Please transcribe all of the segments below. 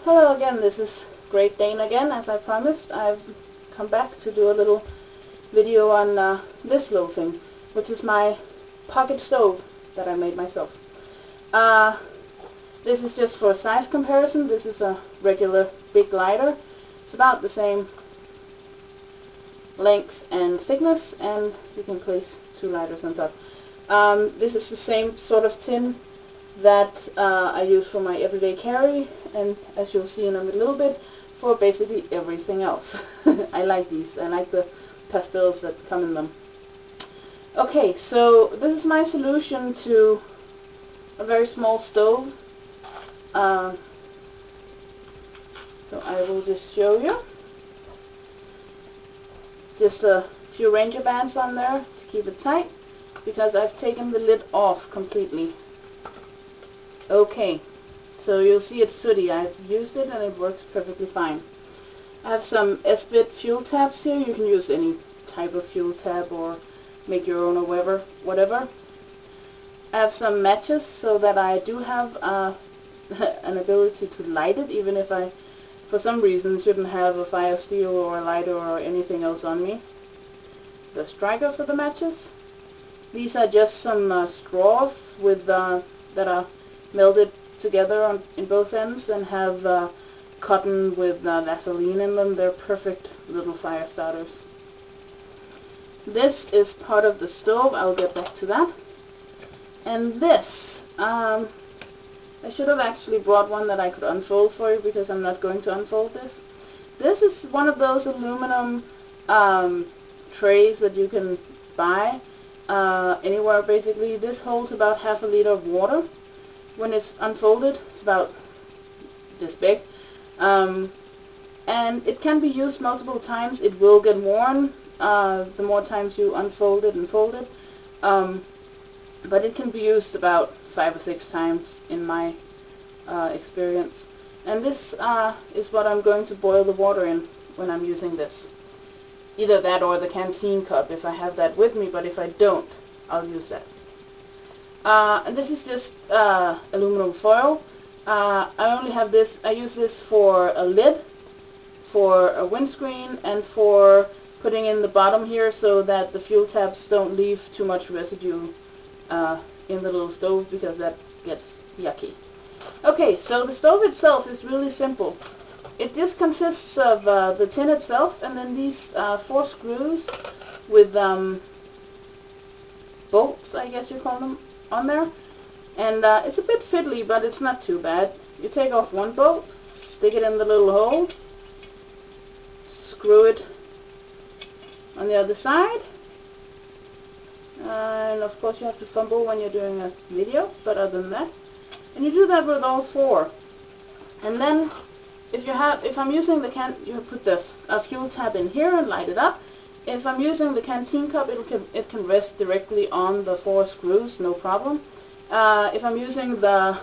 Hello again, this is Great Dane again. As I promised, I've come back to do a little video on this little thing, which is my pocket stove that I made myself. This is just for size comparison. This is a regular big lighter. It's about the same length and thickness, and you can place 2 lighters on top. This is the same sort of tin that I use for my everyday carry, and as you'll see in a little bit, for basically everything else. I like these. I like the pastels that come in them. Okay, so this is my solution to a very small stove. So I will just show you. Just a few Ranger bands on there to keep it tight, because I've taken the lid off completely. Okay, so you'll see it's sooty. I've used it and it works perfectly fine. I have some Esbit fuel tabs here. You can use any type of fuel tab or make your own or whatever. I have some matches so that I do have an ability to light it, even if I, for some reason, shouldn't have a fire steel or a lighter or anything else on me. The striker for the matches. These are just some straws with that are melted together in both ends and have cotton with Vaseline in them. They're perfect little fire starters. This is part of the stove. I'll get back to that. And this, I should have actually brought one that I could unfold for you, because I'm not going to unfold this. This is one of those aluminum trays that you can buy anywhere basically. This holds about half a liter of water. When it's unfolded, it's about this big. And it can be used multiple times. It will get worn the more times you unfold it and fold it. But it can be used about 5 or 6 times in my experience. And this is what I'm going to boil the water in when I'm using this. Either that or the canteen cup if I have that with me, but if I don't, I'll use that. And this is just aluminum foil. I only have this. I use this for a lid, for a windscreen, and for putting in the bottom here so that the fuel tabs don't leave too much residue in the little stove, because that gets yucky. Okay, so the stove itself is really simple. It just consists of the tin itself, and then these 4 screws with bolts, I guess you call them, on there. And it's a bit fiddly, but it's not too bad. You take off one bolt, stick it in the little hole, screw it on the other side, and of course you have to fumble when you're doing a video, but other than that, and you do that with all 4. And then if I'm using the you put the fuel tab in here and light it up. If I'm using the canteen cup, it can rest directly on the 4 screws, no problem. If I'm using the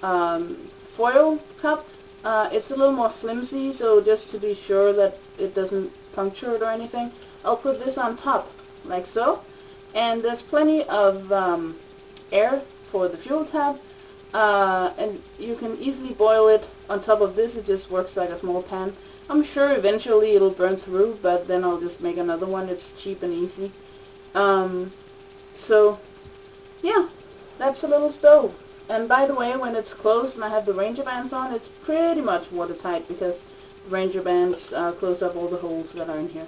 foil cup, it's a little more flimsy, so just to be sure that it doesn't puncture it or anything, I'll put this on top, like so. And there's plenty of air for the fuel tab, and you can easily boil it on top of this. It just works like a small pan. I'm sure eventually it'll burn through, but then I'll just make another one. It's cheap and easy. So, yeah, that's a little stove. And by the way, when it's closed and I have the Ranger bands on, it's pretty much watertight, because the Ranger bands close up all the holes that are in here.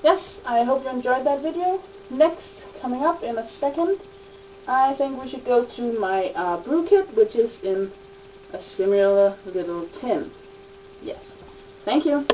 Yes, I hope you enjoyed that video. Next, coming up in a second, I think we should go to my brew kit, which is in a similar little tin. Yes. Thank you.